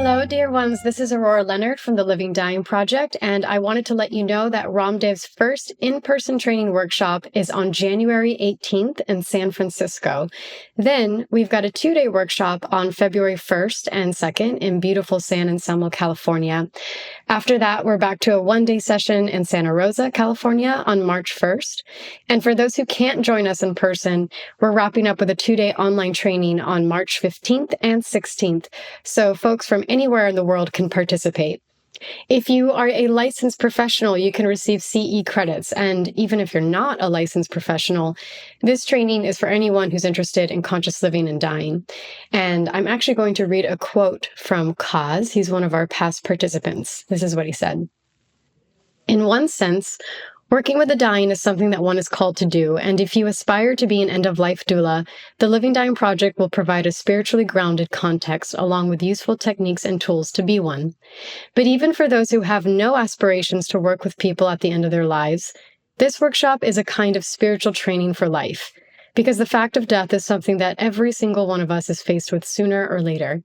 Hello, dear ones. This is Aurora Leonard from the Living Dying Project, and I wanted to let you know that RamDev's first in-person training workshop is on January 18th in San Francisco. Then we've got a 2-day workshop on February 1st and 2nd in beautiful San Anselmo, California. After that, we're back to a 1-day session in Santa Rosa, California on March 1st. And for those who can't join us in person, we're wrapping up with a 2-day online training on March 15th and 16th. So folks from anywhere in the world can participate. If you are a licensed professional, you can receive CE credits. And even if you're not a licensed professional, this training is for anyone who's interested in conscious living and dying. And I'm actually going to read a quote from Kaz. He's one of our past participants. This is what he said. In one sense, working with the dying is something that one is called to do, and if you aspire to be an end-of-life doula, the Living Dying Project will provide a spiritually grounded context along with useful techniques and tools to be one. But even for those who have no aspirations to work with people at the end of their lives, this workshop is a kind of spiritual training for life, because the fact of death is something that every single one of us is faced with sooner or later.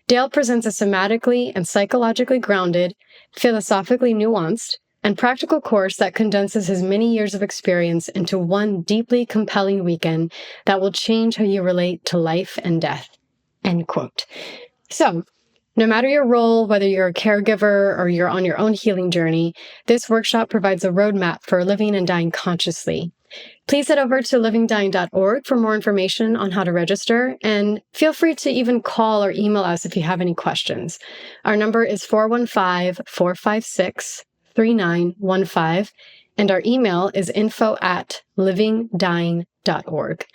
Dale presents a somatically and psychologically grounded, philosophically nuanced, and practical course that condenses his many years of experience into one deeply compelling weekend that will change how you relate to life and death. End quote. So, no matter your role, whether you're a caregiver or you're on your own healing journey, this workshop provides a roadmap for living and dying consciously. Please head over to livingdying.org for more information on how to register, and feel free to even call or email us if you have any questions. Our number is 415-456-3915, and our email is info@livingdying.org.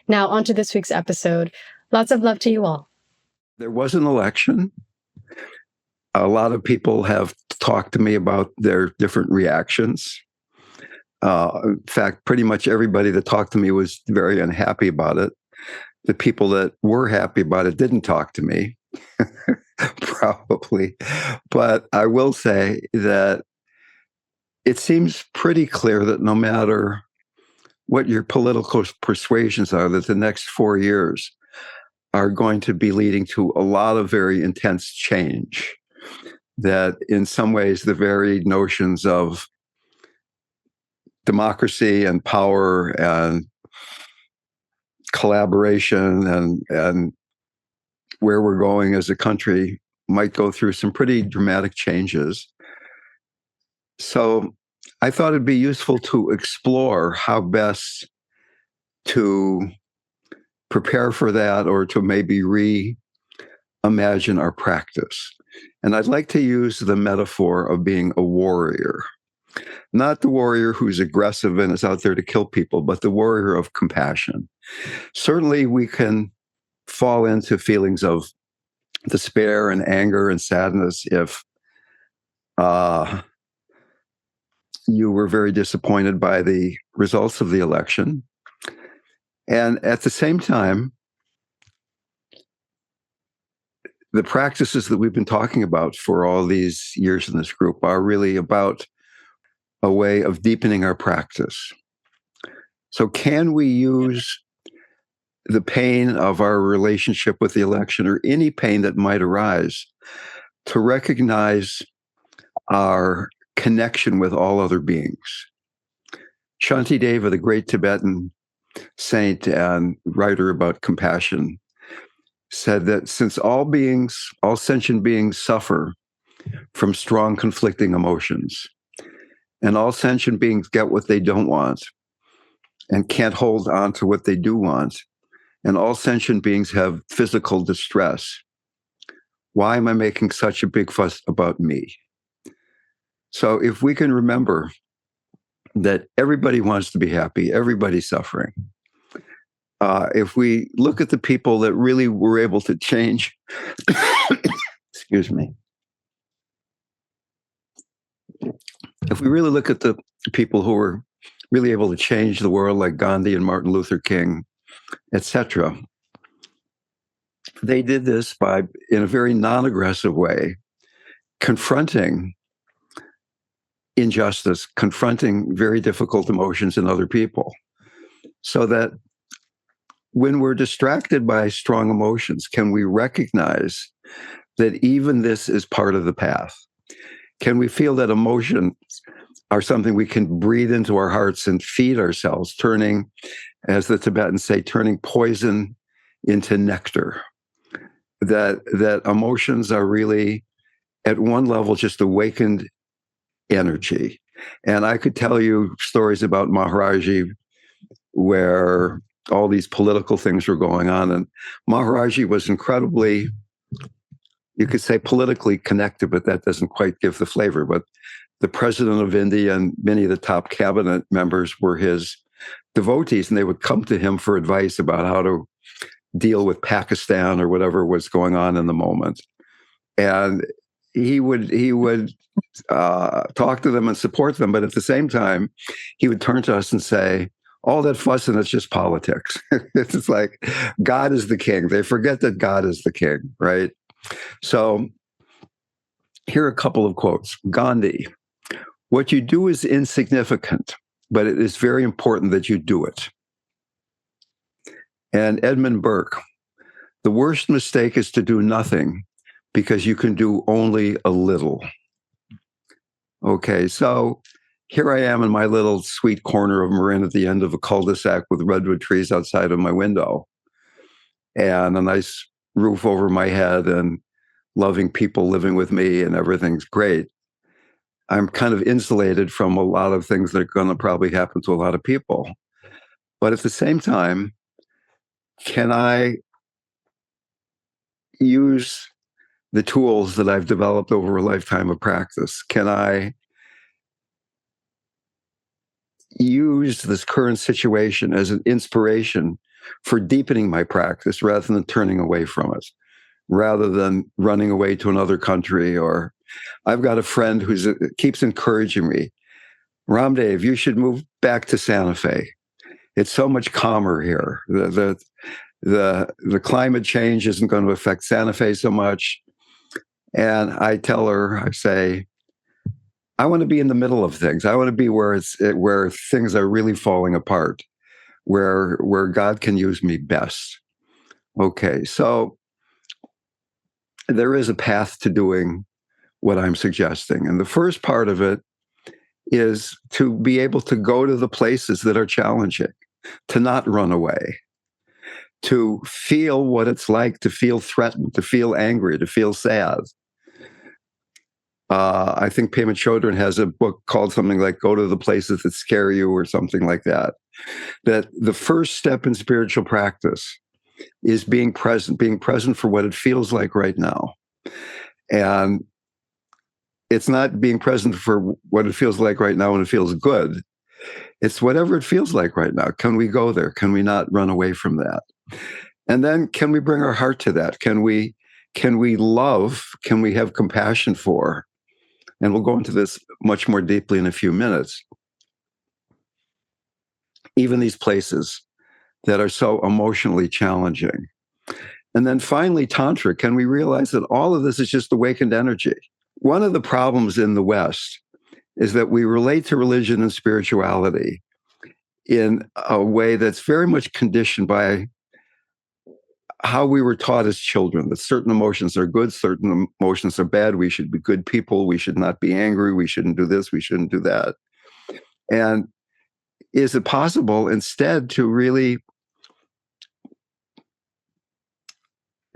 Now, on to this week's episode. In love to you all. There was an election. A lot of people have talked to me about their different reactions. In fact, pretty much everybody that talked to me was very unhappy about it. The people that were happy about it didn't talk to me, probably. But I will say that it seems pretty clear that no matter what your political persuasions are, that the next 4 years are going to be leading to a lot of very intense change. That in some ways, the very notions of democracy and power and collaboration and where we're going as a country might go through some pretty dramatic changes. So I thought it'd be useful to explore how best to prepare for that or to maybe reimagine our practice. And I'd like to use the metaphor of being a warrior. Not the warrior who's aggressive and is out there to kill people, but the warrior of compassion. Certainly, we can fall into feelings of despair and anger and sadness if you were very disappointed by the results of the election. And at the same time, the practices that we've been talking about for all these years in this group are really about a way of deepening our practice. So can we use the pain of our relationship with the election or any pain that might arise to recognize our connection with all other beings? Shantideva, the great Tibetan saint and writer about compassion, said that since all sentient beings suffer from strong conflicting emotions, and all sentient beings get what they don't want and can't hold on to what they do want, and all sentient beings have physical distress, why am I making such a big fuss about me? So if we can remember that everybody wants to be happy, everybody's suffering. If we look at the people that really were able to change, excuse me. If we really look at the people who were really able to change the world, like Gandhi and Martin Luther King, etc., they did this by, in a very non-aggressive way, confronting injustice, confronting very difficult emotions in other people, so that when we're distracted by strong emotions, can we recognize that even this is part of the path? Can we feel that emotions are something we can breathe into our hearts and feed ourselves, turning, as the Tibetans say, turning poison into nectar? That emotions are really, at one level, just awakened energy. And I could tell you stories about Maharaji where all these political things were going on. And Maharaji was incredibly, you could say, politically connected, but that doesn't quite give the flavor. But the president of India and many of the top cabinet members were his devotees, and they would come to him for advice about how to deal with Pakistan or whatever was going on in the moment. And he would talk to them and support them, but at the same time, he would turn to us and say, all that fuss and it's just politics. It's like God is the king. They forget that God is the king, right? So here are a couple of quotes. Gandhi: what you do is insignificant, but it is very important that you do it. And Edmund Burke: the worst mistake is to do nothing because you can do only a little. Okay, so here I am in my little sweet corner of Marin at the end of a cul-de-sac with redwood trees outside of my window and a nice roof over my head and loving people living with me, and everything's great. I'm kind of insulated from a lot of things that are going to probably happen to a lot of people. But at the same time, can I use the tools that I've developed over a lifetime of practice? Can I use this current situation as an inspiration for deepening my practice rather than turning away from it, rather than running away to another country? Or I've got a friend who keeps encouraging me, RamDev, you should move back to Santa Fe. It's so much calmer here. The climate change isn't going to affect Santa Fe so much. And I tell her, I say, I want to be in the middle of things. I want to be where things are really falling apart, where God can use me best. Okay, so there is a path to doing what I'm suggesting. And the first part of it is to be able to go to the places that are challenging, to not run away, to feel what it's like to feel threatened, to feel angry, to feel sad. I think Pema Chodron has a book called something like Go to the Places That Scare You or something like that. That the first step in spiritual practice is being present for what it feels like right now. And it's not being present for what it feels like right now when it feels good. It's whatever it feels like right now. Can we go there? Can we not run away from that? And then can we bring our heart to that? Can we love? Can we have compassion for? And we'll go into this much more deeply in a few minutes. Even these places that are so emotionally challenging. And then finally, Tantra. Can we realize that all of this is just awakened energy? One of the problems in the West is that we relate to religion and spirituality in a way that's very much conditioned by how we were taught as children, that certain emotions are good, certain emotions are bad. We should be good people. We should not be angry. We shouldn't do this. We shouldn't do that. And is it possible instead to really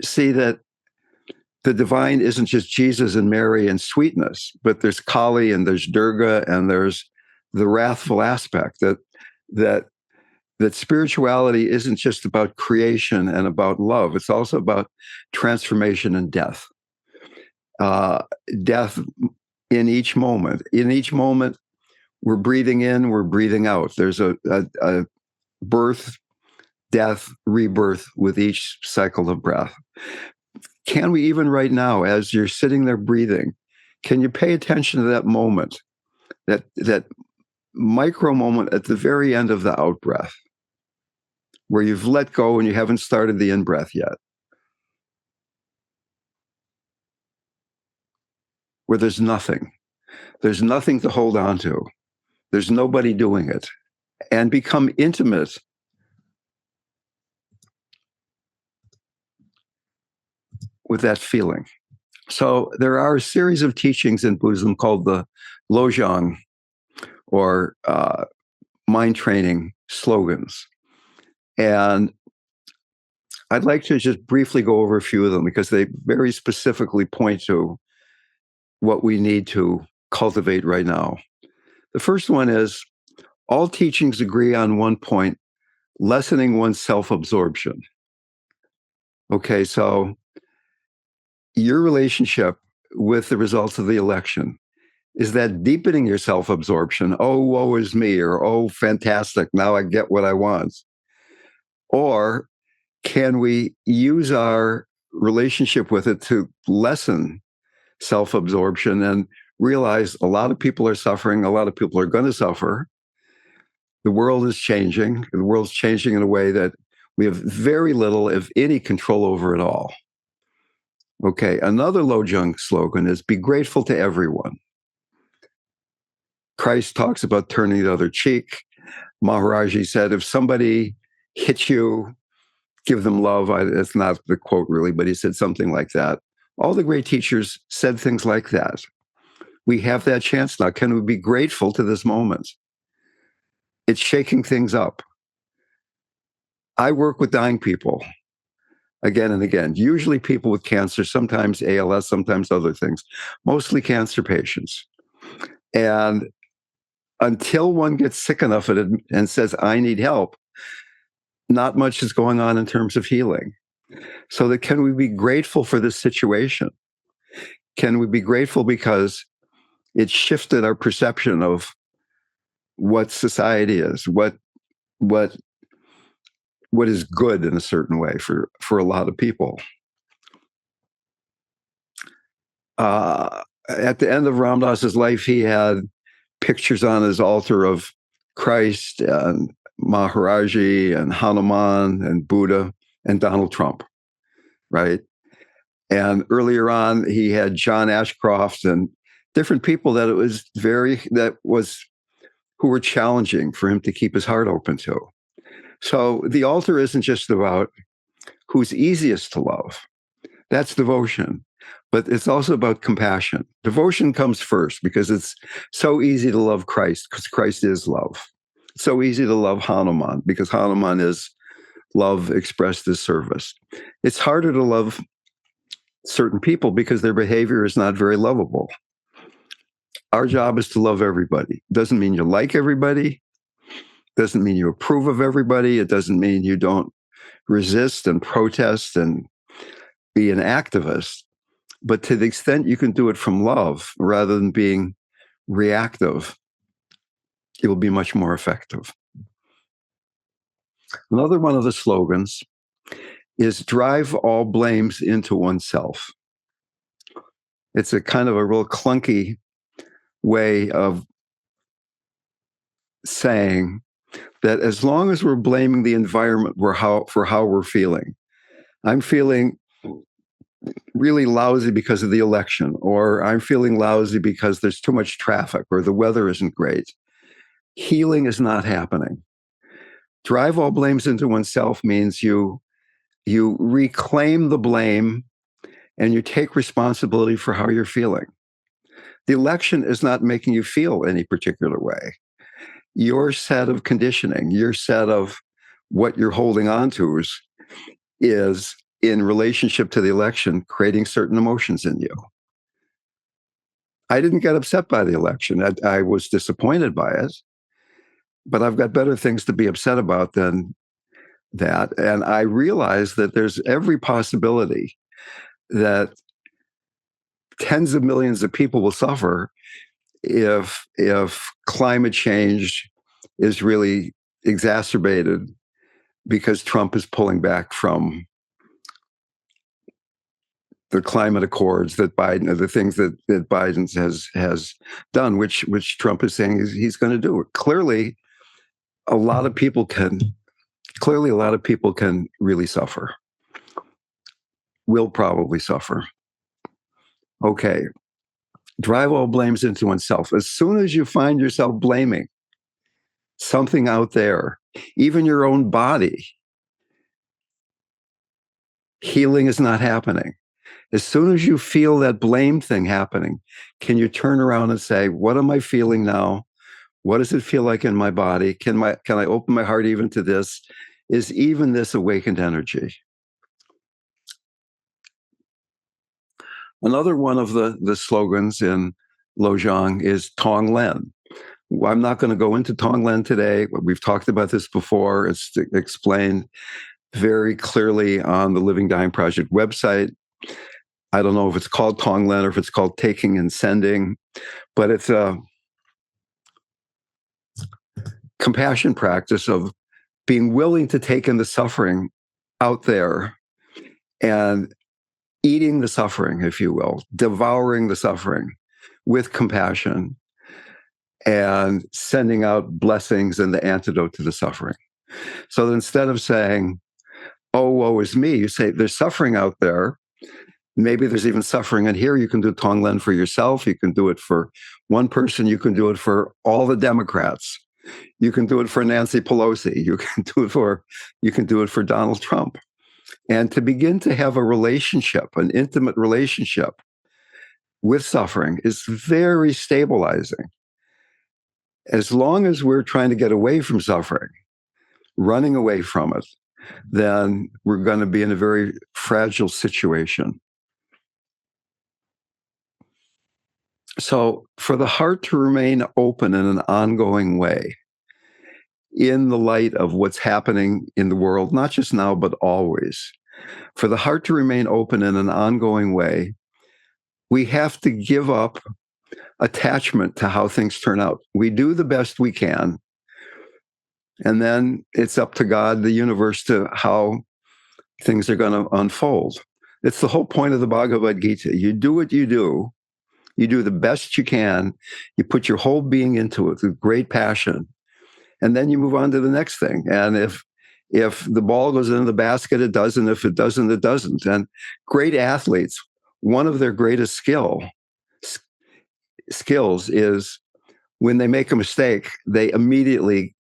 see that the divine isn't just Jesus and Mary and sweetness, but there's Kali and there's Durga and there's the wrathful aspect, that spirituality isn't just about creation and about love. It's also about transformation and death. Death in each moment. In each moment, we're breathing in, we're breathing out. There's a birth, death, rebirth with each cycle of breath. Can we, even right now, as you're sitting there breathing, can you pay attention to that moment, that micro moment at the very end of the out breath, where you've let go and you haven't started the in breath yet, where there's nothing to hold on to, there's nobody doing it, and become intimate with that feeling So there are a series of teachings in Buddhism called the Lojong, or mind training slogans. And I'd like to just briefly go over a few of them because they very specifically point to what we need to cultivate right now. The first one is, all teachings agree on one point: lessening one's self-absorption. Okay, so your relationship with the results of the election, is that deepening your self-absorption? Oh, woe is me, or oh, fantastic, now I get what I want. Or can we use our relationship with it to lessen self-absorption and realize a lot of people are suffering, a lot of people are going to suffer. The world is changing. The world's changing in a way that we have very little, if any, control over at all. Okay, another Lojong slogan is, be grateful to everyone. Christ talks about turning the other cheek. Maharaji said, if somebody hits you, give them love. It's not the quote really, but he said something like that. All the great teachers said things like that. We have that chance now. Can we be grateful to this moment? It's shaking things up. I work with dying people again and again, usually people with cancer, sometimes ALS, sometimes other things, mostly cancer patients. And until one gets sick enough at it and says, I need help, not much is going on in terms of healing. So that, can we be grateful for this situation? Can we be grateful because it shifted our perception of what society is, what is good in a certain way for a lot of people. At the end of Ram Dass's life, he had pictures on his altar of Christ and Maharaji and Hanuman and Buddha and Donald Trump, right? And earlier on, he had John Ashcroft and different people that who were challenging for him to keep his heart open to. So the altar isn't just about who's easiest to love. That's devotion. But it's also about compassion. Devotion comes first because it's so easy to love Christ, because Christ is love. It's so easy to love Hanuman because Hanuman is love expressed as service. It's harder to love certain people because their behavior is not very lovable. Our job is to love everybody. Doesn't mean you like everybody. Doesn't mean you approve of everybody. It doesn't mean you don't resist and protest and be an activist. But to the extent you can do it from love rather than being reactive, it will be much more effective. Another one of the slogans is drive all blames into oneself. It's a kind of a real clunky way of saying that as long as we're blaming the environment for how we're feeling, I'm feeling really lousy because of the election, or I'm feeling lousy because there's too much traffic, or the weather isn't great. Healing is not happening. Drive all blames into oneself means you reclaim the blame and you take responsibility for how you're feeling. The election is not making you feel any particular way. Your set of conditioning, your set of what you're holding on to is in relationship to the election, creating certain emotions in you. I didn't get upset by the election. I was disappointed by it, but I've got better things to be upset about than that. And I realize that there's every possibility that tens of millions of people will suffer if climate change is really exacerbated because Trump is pulling back from the climate accords that Biden, or the things that Biden has done, which Trump is saying he's going to do. Clearly, a lot of people can really suffer. Will probably suffer. Okay. Drive all blames into oneself. As soon as you find yourself blaming something out there, even your own body, healing is not happening. As soon as you feel that blame thing happening, can you turn around and say, what am I feeling now? What does it feel like in my body? Can I open my heart even to this? Is even this awakened energy? Another one of the slogans in Lojong is Tonglen. I'm not going to go into Tonglen today. We've talked about this before. It's explained very clearly on the Living Dying Project website. I don't know if it's called Tonglen or if it's called Taking and Sending, but it's a compassion practice of being willing to take in the suffering out there and eating the suffering, if you will, devouring the suffering with compassion and sending out blessings and the antidote to the suffering. So instead of saying, oh, woe is me, you say, there's suffering out there. Maybe there's even suffering in here. You can do Tonglen for yourself. You can do it for one person. You can do it for all the Democrats. You can do it for Nancy Pelosi. You can do it for Donald Trump. And to begin to have a relationship, an intimate relationship with suffering is very stabilizing. As long as we're trying to get away from suffering, running away from it, then we're going to be in a very fragile situation. So for the heart to remain open in an ongoing way, in the light of what's happening in the world, not just now, but always, for the heart to remain open in an ongoing way, we have to give up attachment to how things turn out. We do the best we can, and then it's up to God, the universe, to how things are going to unfold. It's the whole point of the Bhagavad Gita. You do what you do. You do the best you can. You put your whole being into it with great passion. And then you move on to the next thing. And if the ball goes into the basket, it doesn't. If it doesn't, it doesn't. And great athletes, one of their greatest skills is when they make a mistake, they immediately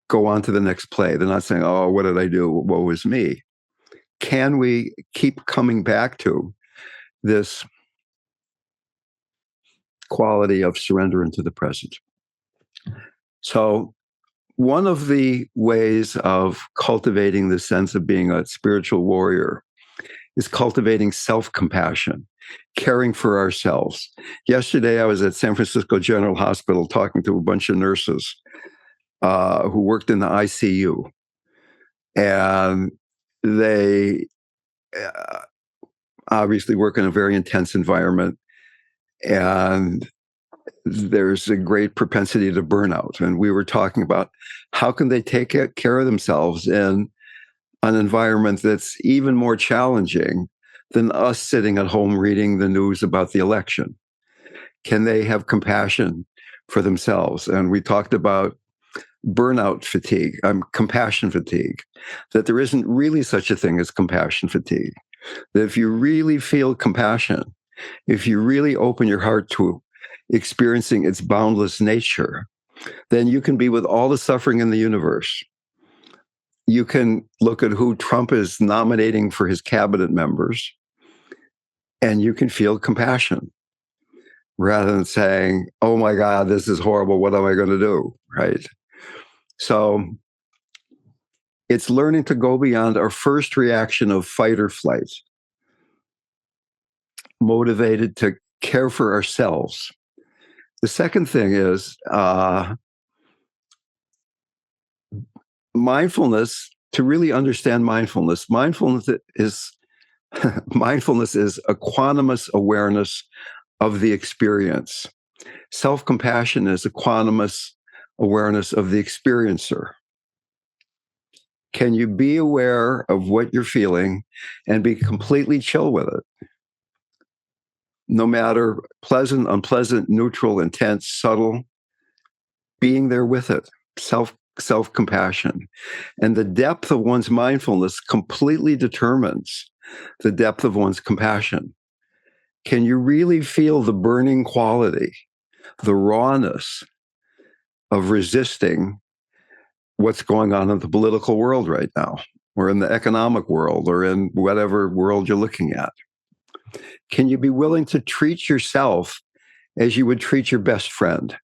go on to the next play. They're not saying, oh, what did I do? Woe is me. Can we keep coming back to this quality of surrender into the present? So one of the ways of cultivating the sense of being a spiritual warrior is cultivating self-compassion, caring for ourselves. Yesterday, I was at San Francisco General Hospital talking to a bunch of nurses who worked in the ICU. And they obviously work in a very intense environment. And there's a great propensity to burnout. And we were talking about how can they take care of themselves in an environment that's even more challenging than us sitting at home reading the news about the election. Can they have compassion for themselves? And we talked about burnout fatigue, compassion fatigue, that there isn't really such a thing as compassion fatigue. That if you really feel compassion, if you really open your heart to experiencing its boundless nature, then you can be with all the suffering in the universe. You can look at who Trump is nominating for his cabinet members, and you can feel compassion rather than saying, oh my God, this is horrible. What am I going to do? Right? So it's learning to go beyond our first reaction of fight or flight, motivated to care for ourselves. The second thing is mindfulness. To really understand mindfulness, mindfulness is equanimous awareness of the experience. Self-compassion is equanimous awareness of the experiencer. Can you be aware of what you're feeling and be completely chill with it? No matter pleasant, unpleasant, neutral, intense, subtle, being there with it, self-compassion. And the depth of one's mindfulness completely determines the depth of one's compassion. Can you really feel the burning quality, the rawness of resisting what's going on in the political world right now, or in the economic world, or in whatever world you're looking at? Can you be willing to treat yourself as you would treat your best friend?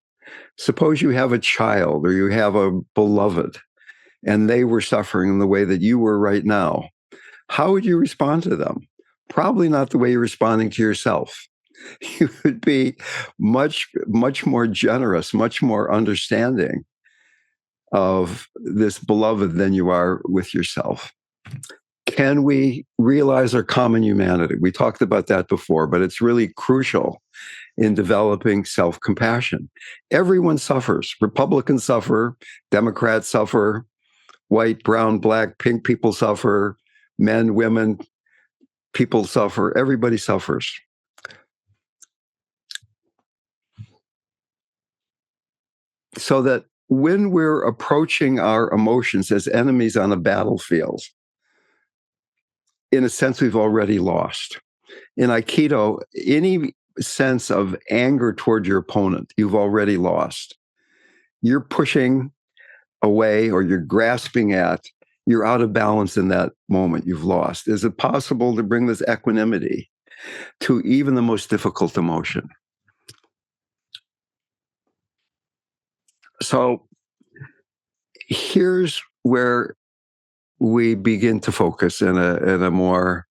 Suppose you have a child or you have a beloved and they were suffering in the way that you were right now. How would you respond to them? Probably not the way you're responding to yourself. You would be much, much more generous, much more understanding of this beloved than you are with yourself. Can we realize our common humanity? We talked about that before, but it's really crucial in developing self-compassion. Everyone suffers. Republicans suffer, Democrats suffer, white, brown, black, pink people suffer, men, women, people suffer. Everybody suffers. So that when we're approaching our emotions as enemies on a battlefield, in a sense, we've already lost. In Aikido, any sense of anger toward your opponent, you've already lost. You're pushing away or you're grasping at, you're out of balance in that moment, you've lost. Is it possible to bring this equanimity to even the most difficult emotion? So here's where we begin to focus in a more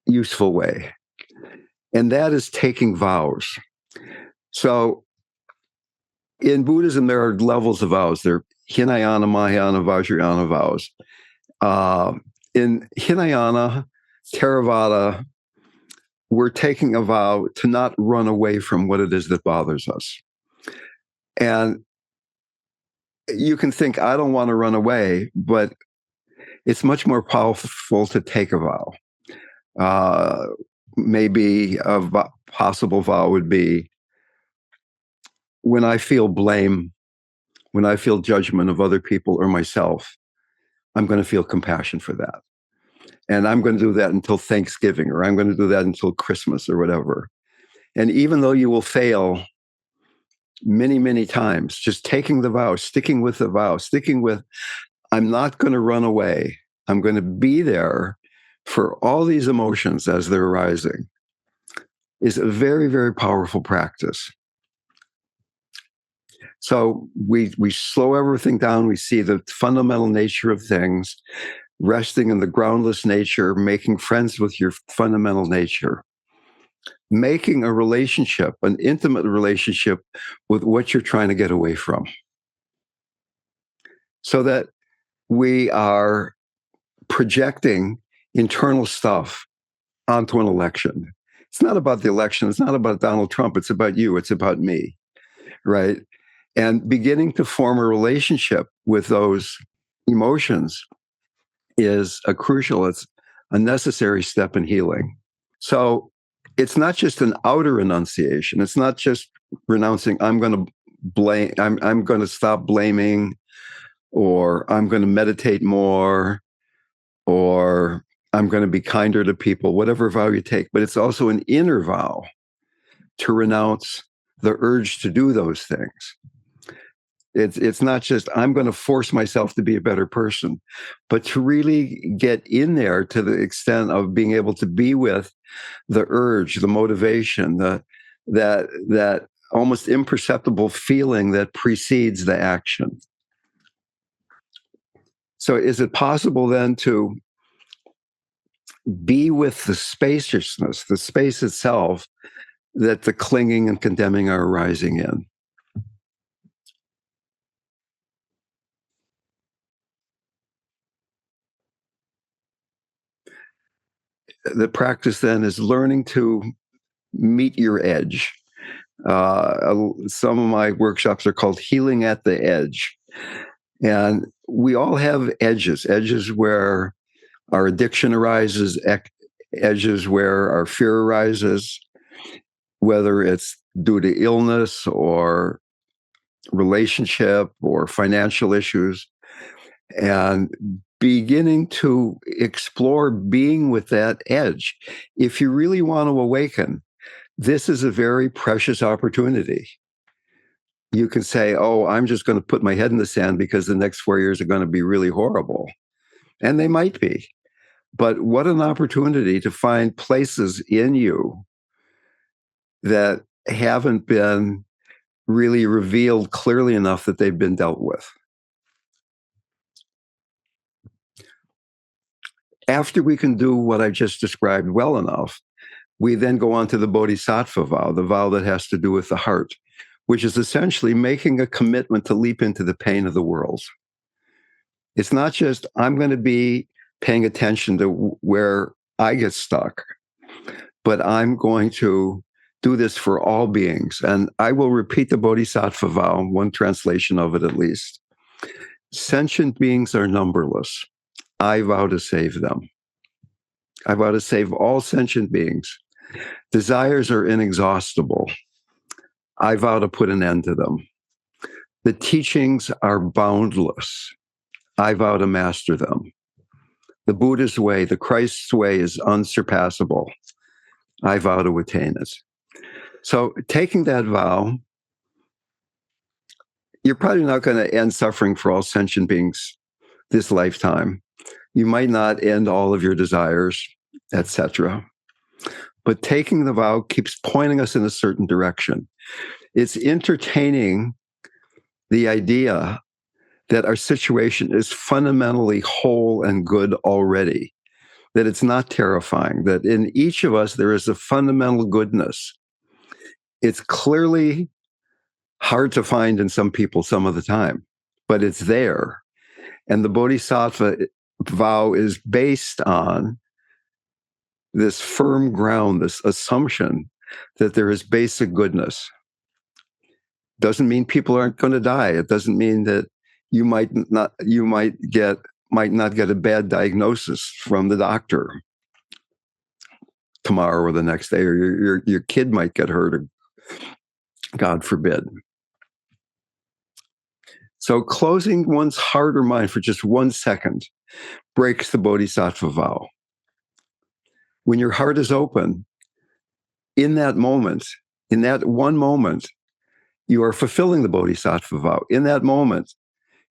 useful way, and that is taking vows. So in Buddhism, there are levels of vows. There are Hinayana, Mahayana, Vajrayana vows. In Hinayana, Theravada, we're taking a vow to not run away from what it is that bothers us. And you can think, I don't want to run away, but it's much more powerful to take a vow. Maybe possible vow would be, when I feel blame, when I feel judgment of other people or myself, I'm going to feel compassion for that. And I'm going to do that until Thanksgiving, or I'm going to do that until Christmas or whatever. And even though you will fail many, many times, just taking the vow, sticking with the vow, sticking with, I'm not going to run away. I'm going to be there for all these emotions as they're arising, is a very, very powerful practice. So we slow everything down. We see the fundamental nature of things, resting in the groundless nature, making friends with your fundamental nature, making a relationship, an intimate relationship with what you're trying to get away from, so that we are projecting internal stuff onto an election. It's not about the election. It's not about Donald Trump. It's about you. It's about me, right? And beginning to form a relationship with those emotions is it's a necessary step in healing. So it's not just an outer enunciation. It's not just renouncing, I'm going to blame, I'm going to stop blaming, or I'm going to meditate more, or I'm going to be kinder to people, whatever vow you take. But it's also an inner vow to renounce the urge to do those things. It's not just, I'm going to force myself to be a better person, but to really get in there to the extent of being able to be with the urge, the motivation, that almost imperceptible feeling that precedes the action. So is it possible then to be with the spaciousness, the space itself, that the clinging and condemning are arising in? The practice then is learning to meet your edge. Some of my workshops are called Healing at the Edge. And we all have edges where our addiction arises, edges where our fear arises, whether it's due to illness or relationship or financial issues, and beginning to explore being with that edge. If you really want to awaken, this is a very precious opportunity. You can say, oh, I'm just going to put my head in the sand because the next 4 years are going to be really horrible. And they might be. But what an opportunity to find places in you that haven't been really revealed clearly enough that they've been dealt with. After we can do what I just described well enough, we then go on to the bodhisattva vow, the vow that has to do with the heart, which is essentially making a commitment to leap into the pain of the world. It's not just, I'm going to be paying attention to where I get stuck, but I'm going to do this for all beings. And I will repeat the bodhisattva vow, one translation of it at least. Sentient beings are numberless. I vow to save them. I vow to save all sentient beings. Desires are inexhaustible. I vow to put an end to them. The teachings are boundless. I vow to master them. The Buddha's way, the Christ's way is unsurpassable. I vow to attain it. So taking that vow, you're probably not going to end suffering for all sentient beings this lifetime. You might not end all of your desires, etc. But taking the vow keeps pointing us in a certain direction. It's entertaining the idea that our situation is fundamentally whole and good already, that it's not terrifying, that in each of us there is a fundamental goodness. It's clearly hard to find in some people some of the time, but it's there. And the bodhisattva vow is based on this firm ground, this assumption that there is basic goodness. Doesn't mean people aren't going to die. It doesn't mean that you might not get a bad diagnosis from the doctor tomorrow or the next day, or your kid might get hurt, or God forbid. So closing one's heart or mind for just 1 second breaks the bodhisattva vow. When your heart is open, in that moment, in that one moment, you are fulfilling the bodhisattva vow. In that moment,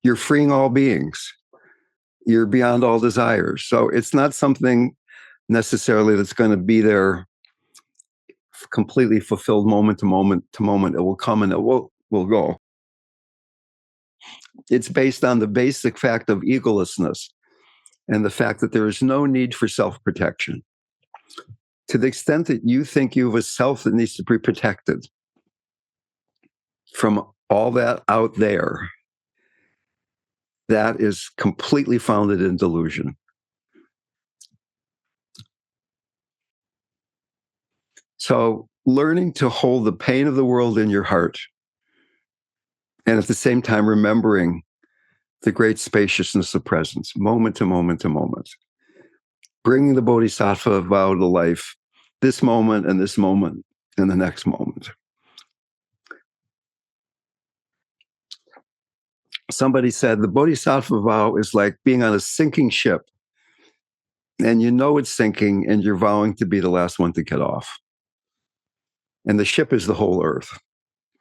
you're freeing all beings. You're beyond all desires. So it's not something necessarily that's going to be there completely fulfilled moment to moment to moment. It will come and it will go. It's based on the basic fact of egolessness and the fact that there is no need for self-protection. To the extent that you think you have a self that needs to be protected from all that out there, that is completely founded in delusion. So learning to hold the pain of the world in your heart, and at the same time remembering the great spaciousness of presence, moment to moment to moment, bringing the bodhisattva vow to life, this moment and the next moment. Somebody said the bodhisattva vow is like being on a sinking ship, and you know it's sinking and you're vowing to be the last one to get off. And the ship is the whole earth,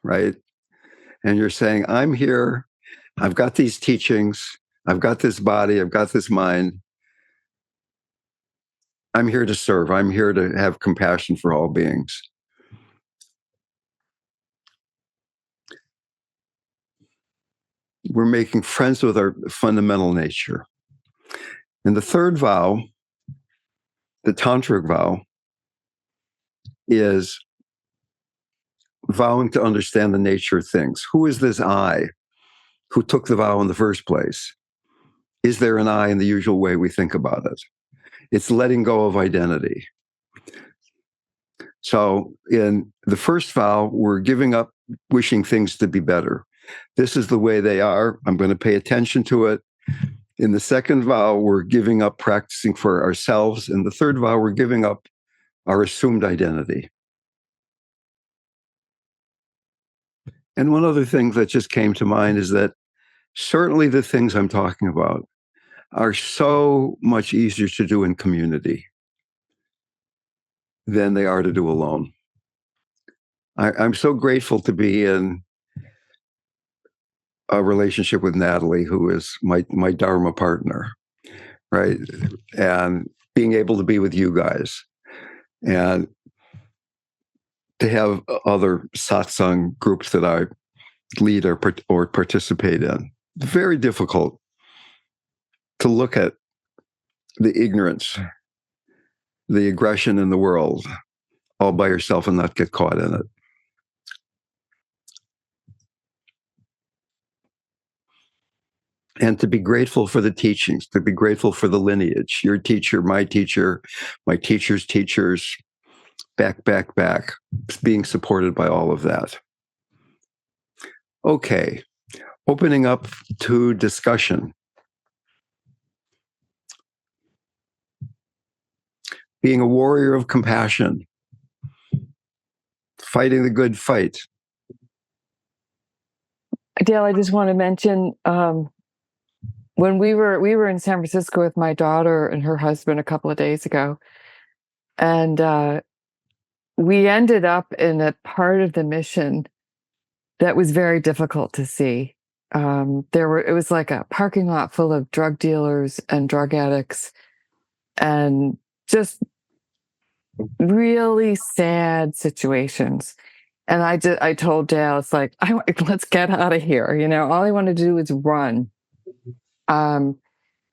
right? And you're saying, I'm here, I've got these teachings, I've got this body, I've got this mind. I'm here to serve. I'm here to have compassion for all beings. We're making friends with our fundamental nature. And the third vow, the tantric vow, is vowing to understand the nature of things. Who is this I who took the vow in the first place? Is there an I in the usual way we think about it? It's letting go of identity. So in the first vow, we're giving up wishing things to be better. This is the way they are. I'm going to pay attention to it. In the second vow, we're giving up practicing for ourselves. In the third vow, we're giving up our assumed identity. And one other thing that just came to mind is that certainly the things I'm talking about are so much easier to do in community than they are to do alone. I'm so grateful to be in a relationship with Natalie, who is my Dharma partner, right? And being able to be with you guys and to have other satsang groups that I lead or participate in. Very difficult to look at the ignorance, the aggression in the world all by yourself and not get caught in it. And to be grateful for the teachings, to be grateful for the lineage, your teacher, my teacher's teachers, back, being supported by all of that. Okay, opening up to discussion. Being a warrior of compassion, fighting the good fight. Dale, I just want to mention when we were in San Francisco with my daughter and her husband a couple of days ago, and we ended up in a part of the mission that was very difficult to see. It was like a parking lot full of drug dealers and drug addicts, and just really sad situations. And I told Dale, it's like, let's get out of here. All I want to do is run. And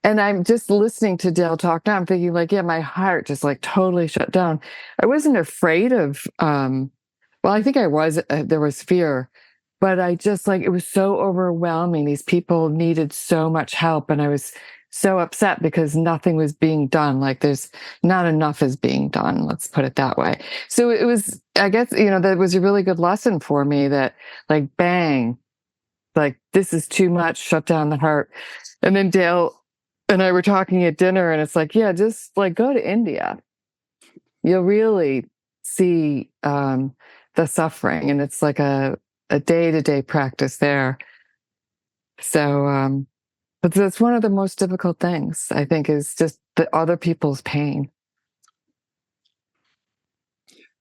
I'm just listening to Dale talk now. I'm thinking like, yeah, my heart just like totally shut down. I wasn't afraid of, well, I think I was, there was fear, but I just like, it was so overwhelming. These people needed so much help. And I was so upset because nothing was being done. Like there's not enough is being done. Let's put it that way. So it was, I guess, that was a really good lesson for me that like, bang, like this is too much, shut down the heart. And then Dale and I were talking at dinner and it's like, yeah, just like go to India. You'll really see the suffering. And it's like a day-to-day practice there. So, but that's one of the most difficult things, I think, is just the other people's pain.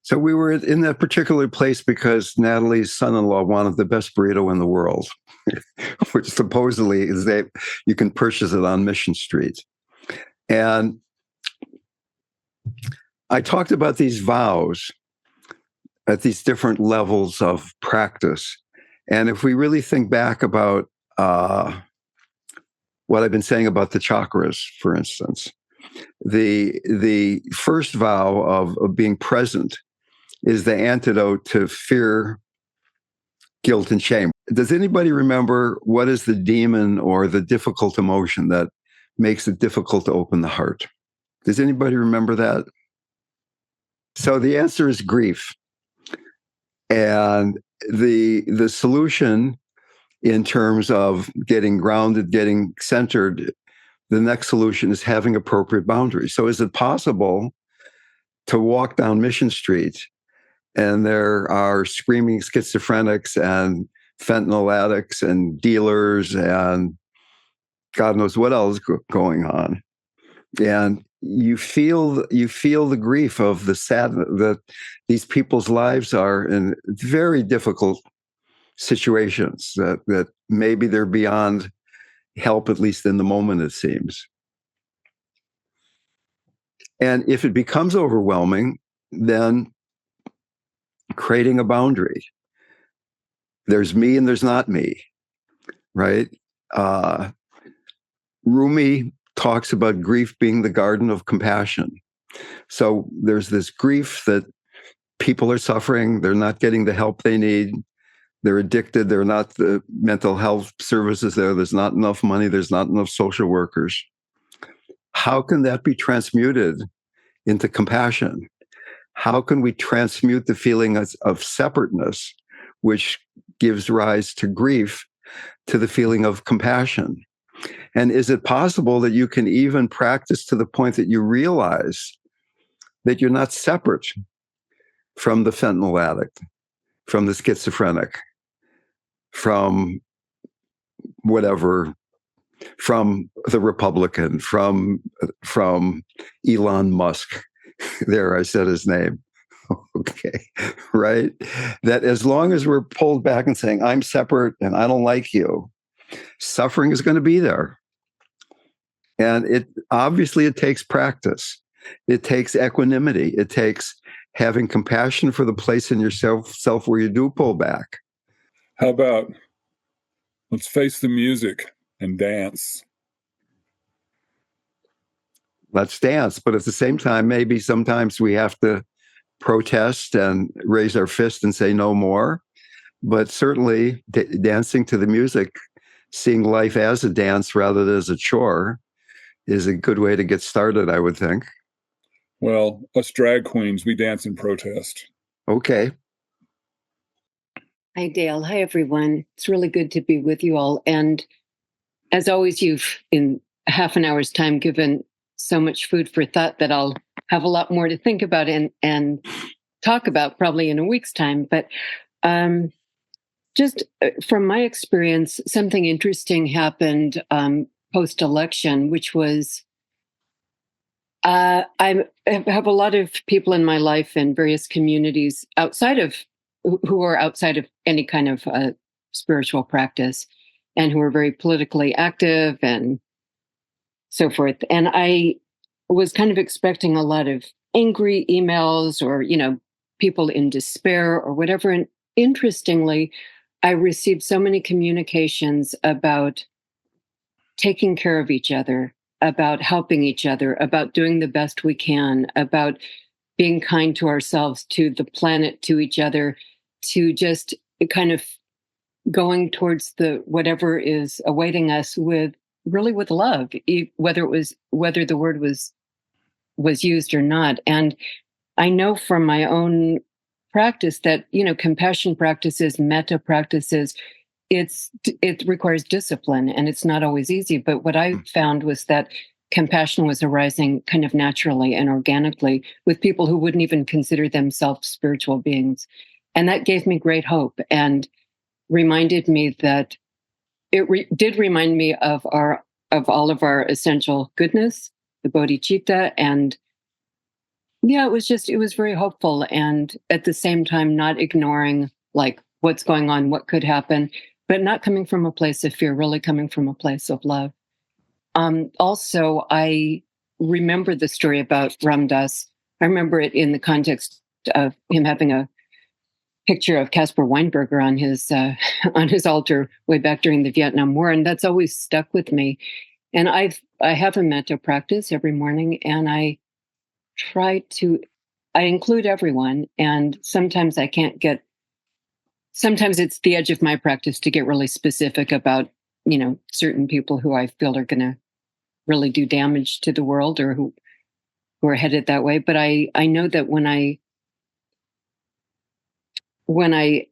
So we were in that particular place because Natalie's son-in-law wanted the best burrito in the world, which supposedly is that you can purchase it on Mission Street. And I talked about these vows at these different levels of practice. And if we really think back about what I've been saying about the chakras, for instance, the first vow of being present is the antidote to fear, guilt, and shame. Does anybody remember what is the demon or the difficult emotion that makes it difficult to open the heart? Does anybody remember that? So the answer is grief. And the solution in terms of getting grounded, getting centered, the next solution is having appropriate boundaries. So is it possible to walk down Mission Street and there are screaming schizophrenics and fentanyl addicts and dealers and God knows what else going on, and you feel the grief of the sadness that these people's lives are in very difficult situations that maybe they're beyond help, at least in the moment, it seems. And if it becomes overwhelming, then creating a boundary. There's me and there's not me, right? Rumi talks about grief being the garden of compassion. So there's this grief that people are suffering, they're not getting the help they need, they're addicted, they're not the mental health services there's not enough money, there's not enough social workers. How can that be transmuted into compassion? How can we transmute the feeling of separateness, which gives rise to grief, to the feeling of compassion? And is it possible that you can even practice to the point that you realize that you're not separate from the fentanyl addict, from the schizophrenic, from whatever, from the Republican, from Elon Musk? There, I said his name. Okay, right? That as long as we're pulled back and saying, I'm separate and I don't like you, suffering is going to be there. And it takes practice. It takes equanimity. It takes having compassion for the place in yourself where you do pull back. How about let's face the music and dance? Let's dance. But at the same time, maybe sometimes we have to protest and raise our fist and say no more. But certainly dancing to the music, seeing life as a dance rather than as a chore, is a good way to get started, I would think. Well, us drag queens, we dance in protest. Okay. Hi, Dale. Hi, everyone. It's really good to be with you all. And as always, you've, in half an hour's time, given so much food for thought that I'll have a lot more to think about and talk about probably in a week's time. But just from my experience, something interesting happened post-election, which was I have a lot of people in my life in various communities who are outside of any kind of spiritual practice and who are very politically active and so forth. And I was kind of expecting a lot of angry emails or, people in despair or whatever. And interestingly, I received so many communications about taking care of each other, about helping each other, about doing the best we can, about being kind to ourselves, to the planet, to each other, to just kind of going towards whatever is awaiting us with love, whether the word was used or not. And I know from my own practice that, compassion practices, metta practices, it requires discipline and it's not always easy. But what I found was that compassion was arising kind of naturally and organically with people who wouldn't even consider themselves spiritual beings. And that gave me great hope and reminded me that did remind me of all of our essential goodness, the bodhicitta. And yeah, it was very hopeful. And at the same time, not ignoring like what's going on, what could happen, but not coming from a place of fear, really coming from a place of love. Also, I remember the story about RamDev. I remember it in the context of him having a picture of Caspar Weinberger on his altar way back during the Vietnam War, and that's always stuck with me. And I have a metta practice every morning, and I include everyone, and sometimes I can't get. Sometimes it's the edge of my practice to get really specific about, certain people who I feel are going to really do damage to the world or who are headed that way. But I know that when I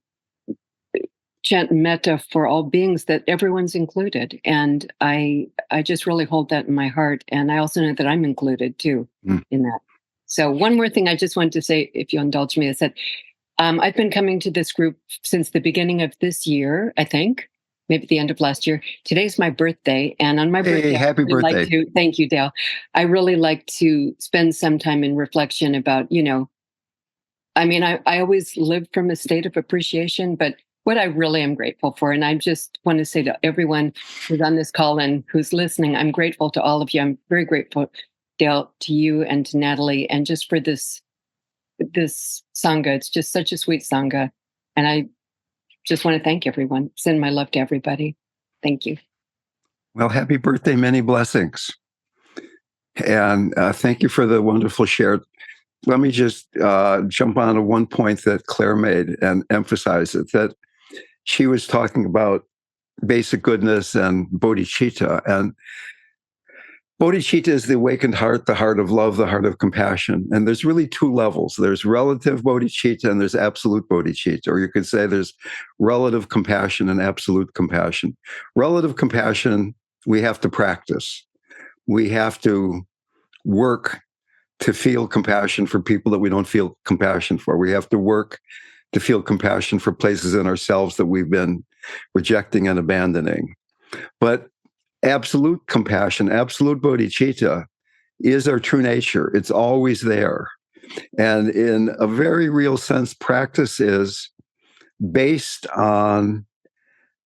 chant metta for all beings, that everyone's included. And I just really hold that in my heart. And I also know that I'm included too in that. So one more thing I just wanted to say, if you indulge me, is that I've been coming to this group since the beginning of this year, I think, maybe the end of last year. Today's my birthday. And on my birthday, happy birthday. Thank you, Dale. I really like to spend some time in reflection about, I always live from a state of appreciation, but what I really am grateful for, and I just want to say to everyone who's on this call and who's listening, I'm grateful to all of you. I'm very grateful, Dale, to you and to Natalie, and just for this Sangha. It's just such a sweet Sangha. And I just want to thank everyone. Send my love to everybody. Thank you. Well, happy birthday, many blessings. And thank you for the wonderful share. Let me just jump on to one point that Claire made and emphasize it, that she was talking about basic goodness and bodhicitta. And bodhicitta is the awakened heart, the heart of love, the heart of compassion. And there's really two levels. There's relative bodhicitta and there's absolute bodhicitta. Or you could say there's relative compassion and absolute compassion. Relative compassion, we have to practice. We have to work to feel compassion for people that we don't feel compassion for. We have to work to feel compassion for places in ourselves that we've been rejecting and abandoning. But absolute compassion, absolute bodhicitta is our true nature. It's always there. And in a very real sense, practice is based on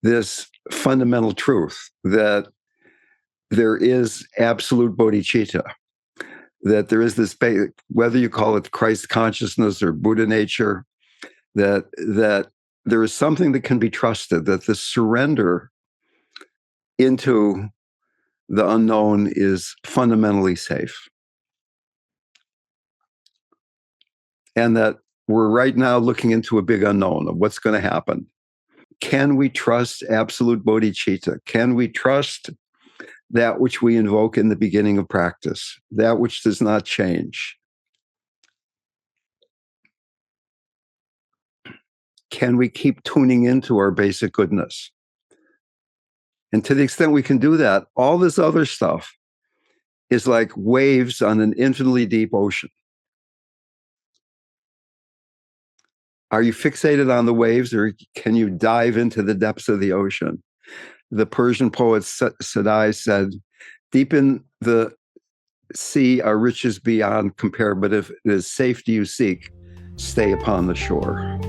this fundamental truth that there is absolute bodhicitta. that there is this, whether you call it Christ consciousness or Buddha nature, that there is something that can be trusted, that the surrender into the unknown is fundamentally safe. And that we're right now looking into a big unknown of what's going to happen. Can we trust absolute bodhicitta? Can we trust that which we invoke in the beginning of practice, that which does not change? Can we keep tuning into our basic goodness? And to the extent we can do that, all this other stuff is like waves on an infinitely deep ocean. Are you fixated on the waves, or can you dive into the depths of the ocean? The Persian poet Sadai said, deep in the sea are riches beyond compare, but if it is safety you seek, stay upon the shore.